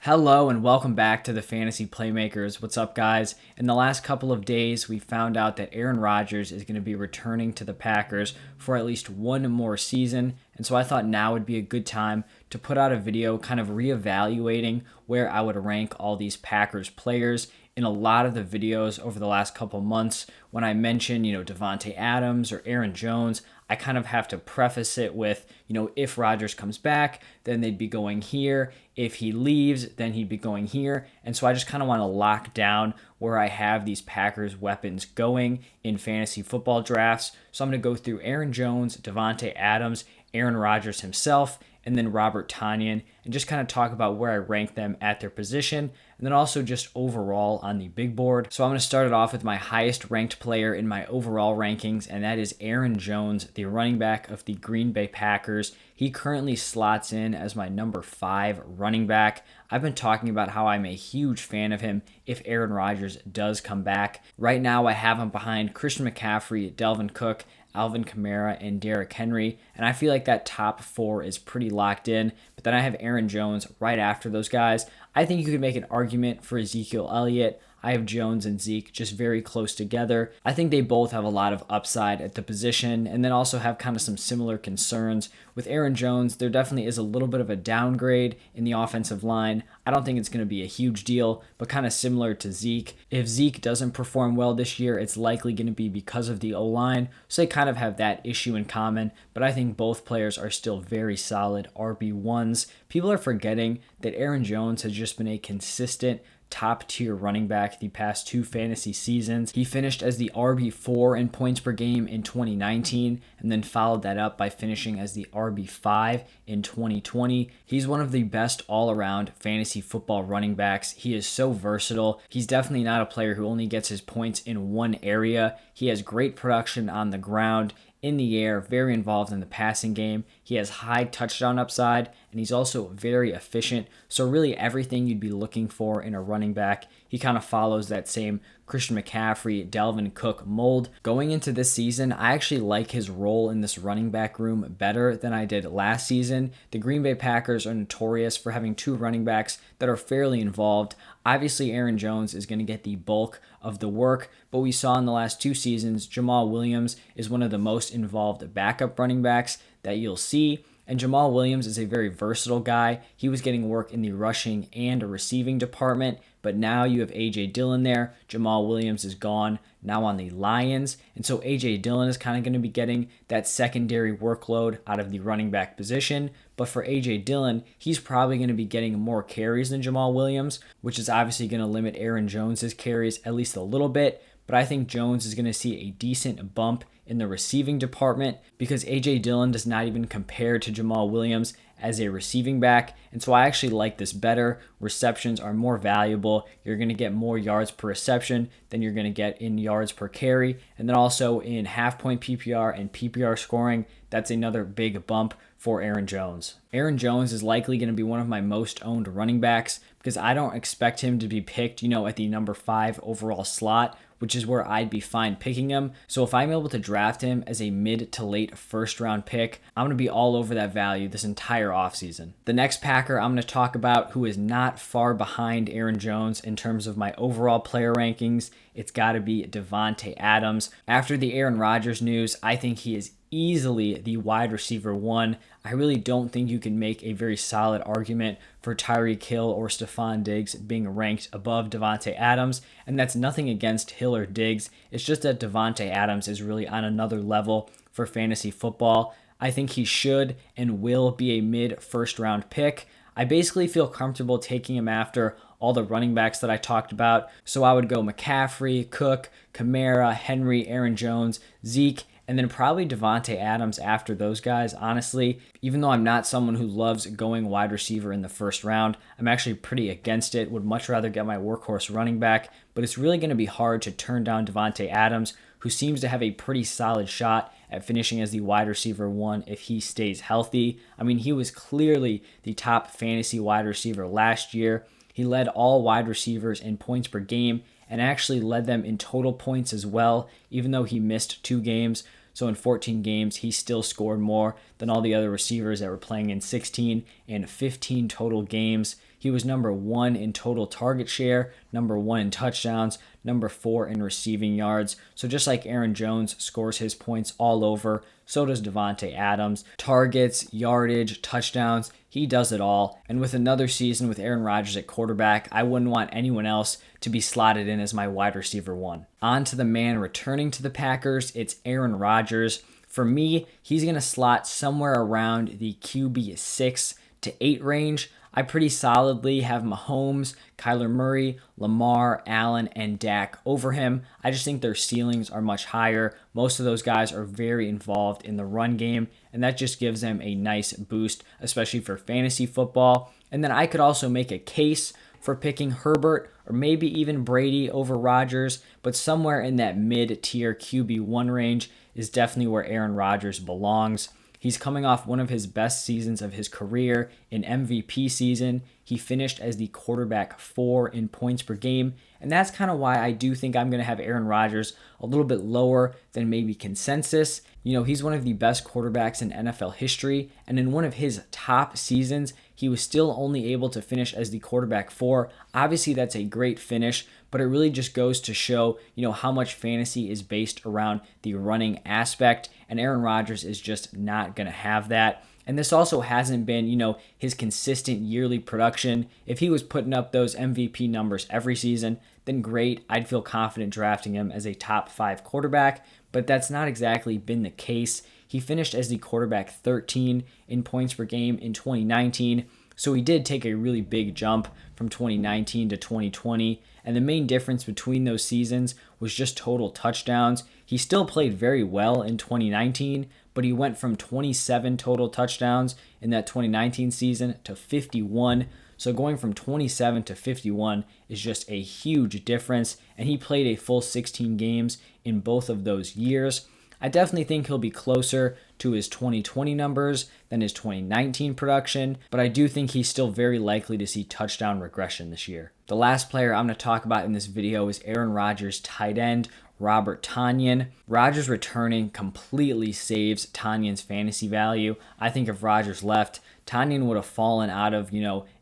Hello and welcome back to the Fantasy Playmakers. What's up, guys? In the last couple of days, we found out that Aaron Rodgers is going to be returning to the Packers for at least one more season. And so I thought now would be a good time to put out a video kind of reevaluating where I would rank all these Packers players. In a lot of the videos over the last couple months, when I mention, Davante Adams or Aaron Jones, I kind of have to preface it with, if Rodgers comes back, then they'd be going here. If he leaves, then he'd be going here. And so I just kind of want to lock down where I have these Packers weapons going in fantasy football drafts. So I'm going to go through Aaron Jones, Davante Adams, Aaron Rodgers himself, and then Robert Tonyan, and just kind of talk about where I rank them at their position, and then also just overall on the big board. So I'm going to start it off with my highest ranked player in my overall rankings, and that is Aaron Jones, the running back of the Green Bay Packers. He currently slots in as my number 5 running back. I've been talking about how I'm a huge fan of him if Aaron Rodgers does come back. Right now I have him behind Christian McCaffrey, Dalvin Cook, Alvin Kamara, and Derrick Henry, and I feel like that top 4 is pretty locked in, but then I have Aaron Jones right after those guys. I think you could make an argument for Ezekiel Elliott. I have Jones and Zeke just very close together. I think they both have a lot of upside at the position and then also have kind of some similar concerns. With Aaron Jones, there definitely is a little bit of a downgrade in the offensive line. I don't think it's going to be a huge deal, but kind of similar to Zeke. If Zeke doesn't perform well this year, it's likely going to be because of the O-line. So they kind of have that issue in common, but I think both players are still very solid RB1s. People are forgetting that Aaron Jones has just been a consistent top tier running back the past 2 fantasy seasons. He finished as the RB4 in points per game in 2019 and then followed that up by finishing as the RB5 in 2020. He's one of the best all-around fantasy football running backs. He is so versatile. He's definitely not a player who only gets his points in one area. He has great production on the ground, in the air, very involved in the passing game. He has high touchdown upside, and he's also very efficient. So really everything you'd be looking for in a running back, he kind of follows that same Christian McCaffrey, Dalvin Cook mold. Going into this season, I actually like his role in this running back room better than I did last season. The Green Bay Packers are notorious for having 2 running backs that are fairly involved. Obviously, Aaron Jones is going to get the bulk of the work, but we saw in the last 2 seasons, Jamal Williams is one of the most involved backup running backs that you'll see. And Jamal Williams is a very versatile guy. He was getting work in the rushing and receiving department, but now you have A.J. Dillon there. Jamal Williams is gone now on the Lions, and so A.J. Dillon is kind of going to be getting that secondary workload out of the running back position. But for A.J. Dillon, he's probably going to be getting more carries than Jamal Williams, which is obviously going to limit Aaron Jones' carries at least a little bit. But I think Jones is going to see a decent bump in the receiving department because A.J. Dillon does not even compare to Jamal Williams as a receiving back. And so I actually like this better. Receptions are more valuable. You're going to get more yards per reception than you're going to get in yards per carry. And then also in half-point PPR and PPR scoring, that's another big bump for Aaron Jones. Aaron Jones is likely going to be one of my most owned running backs because I don't expect him to be picked, at the number 5 overall slot, which is where I'd be fine picking him. So if I'm able to draft him as a mid to late first round pick, I'm going to be all over that value this entire offseason. The next Packer I'm going to talk about who is not far behind Aaron Jones in terms of my overall player rankings, it's got to be Davante Adams. After the Aaron Rodgers news, I think he is easily the wide receiver 1. I really don't think you can make a very solid argument for Tyreek Hill or Stephon Diggs being ranked above Davante Adams, and that's nothing against Hill or Diggs. It's just that Davante Adams is really on another level for fantasy football. I think he should and will be a mid first round pick. I basically feel comfortable taking him after all the running backs that I talked about. So I would go McCaffrey, Cook, Kamara, Henry, Aaron Jones, Zeke, and then probably Davante Adams after those guys. Honestly, even though I'm not someone who loves going wide receiver in the first round, I'm actually pretty against it. Would much rather get my workhorse running back, but it's really going to be hard to turn down Davante Adams, who seems to have a pretty solid shot at finishing as the wide receiver 1 if he stays healthy. I mean, he was clearly the top fantasy wide receiver last year. He led all wide receivers in points per game and actually led them in total points as well, even though he missed 2 games. So in 14 games, he still scored more than all the other receivers that were playing in 16 and 15 total games. He was number 1 in total target share, number 1 in touchdowns, number 4 in receiving yards. So just like Aaron Jones scores his points all over, so does Davante Adams. Targets, yardage, touchdowns, he does it all. And with another season with Aaron Rodgers at quarterback, I wouldn't want anyone else to be slotted in as my wide receiver 1. On to the man returning to the Packers, it's Aaron Rodgers. For me, he's going to slot somewhere around the QB 6 to 8 range. I pretty solidly have Mahomes, Kyler Murray, Lamar, Allen, and Dak over him. I just think their ceilings are much higher. Most of those guys are very involved in the run game, and that just gives them a nice boost, especially for fantasy football. And then I could also make a case for picking Herbert or maybe even Brady over Rodgers, but somewhere in that mid-tier QB1 range is definitely where Aaron Rodgers belongs. He's coming off one of his best seasons of his career, an MVP season. He finished as the quarterback 4 in points per game, and that's kind of why I do think I'm going to have Aaron Rodgers a little bit lower than maybe consensus. You know, he's one of the best quarterbacks in NFL history, and in one of his top seasons, he was still only able to finish as the quarterback 4. Obviously, that's a great finish, but it really just goes to show, how much fantasy is based around the running aspect, and Aaron Rodgers is just not going to have that. And this also hasn't been, his consistent yearly production. If he was putting up those MVP numbers every season, then great. I'd feel confident drafting him as a top 5 quarterback, but that's not exactly been the case. He finished as the quarterback 13 in points per game in 2019, so he did take a really big jump from 2019 to 2020, and the main difference between those seasons was just total touchdowns. He still played very well in 2019, but he went from 27 total touchdowns in that 2019 season to 51. So going from 27 to 51 is just a huge difference, and he played a full 16 games in both of those years. I definitely think he'll be closer to his 2020 numbers than his 2019 production, but I do think he's still very likely to see touchdown regression this year. The last player I'm going to talk about in this video is Aaron Rodgers' tight end, Robert Tonyan. Rodgers returning completely saves Tonyan's fantasy value. I think if Rodgers left, Tonyan would have fallen out of,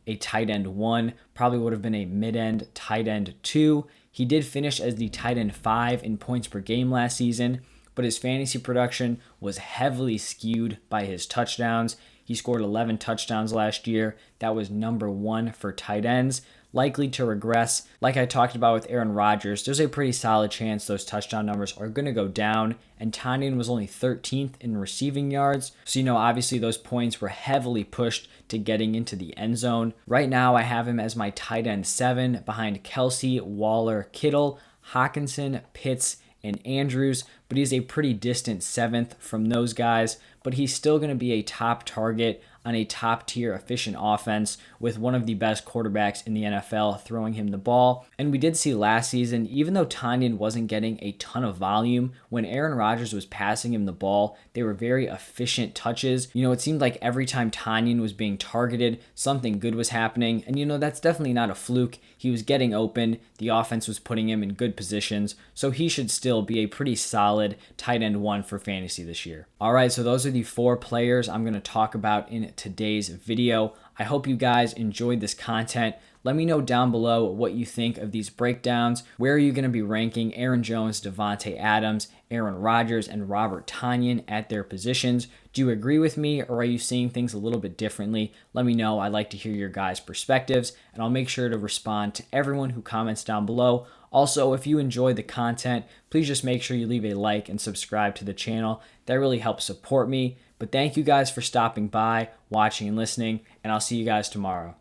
a tight end 1, probably would have been a mid-end tight end 2. He did finish as the tight end 5 in points per game last season, but his fantasy production was heavily skewed by his touchdowns. He scored 11 touchdowns last year. That was number 1 for tight ends. Likely to regress. Like I talked about with Aaron Rodgers, there's a pretty solid chance those touchdown numbers are going to go down, and Tonyan was only 13th in receiving yards. So, obviously those points were heavily pushed to getting into the end zone. Right now, I have him as my tight end 7 behind Kelsey, Waller, Kittle, Hawkinson, Pitts, and Andrews, but he's a pretty distant 7th from those guys, but he's still going to be a top target on a top-tier efficient offense with one of the best quarterbacks in the NFL throwing him the ball. And we did see last season, even though Tonyan wasn't getting a ton of volume, when Aaron Rodgers was passing him the ball, they were very efficient touches. It seemed like every time Tonyan was being targeted, something good was happening. And that's definitely not a fluke. He was getting open. The offense was putting him in good positions. So he should still be a pretty solid tight end 1 for fantasy this year. All right, so those are the 4 players I'm going to talk about in today's video. I hope you guys enjoyed this content. Let me know down below what you think of these breakdowns. Where are you going to be ranking Aaron Jones, Davante Adams, Aaron Rodgers, and Robert Tonyan at their positions? Do you agree with me, or are you seeing things a little bit differently? Let me know. I'd like to hear your guys' perspectives, and I'll make sure to respond to everyone who comments down below. Also, if you enjoyed the content, please just make sure you leave a like and subscribe to the channel. That really helps support me. But thank you guys for stopping by, watching, and listening, and I'll see you guys tomorrow.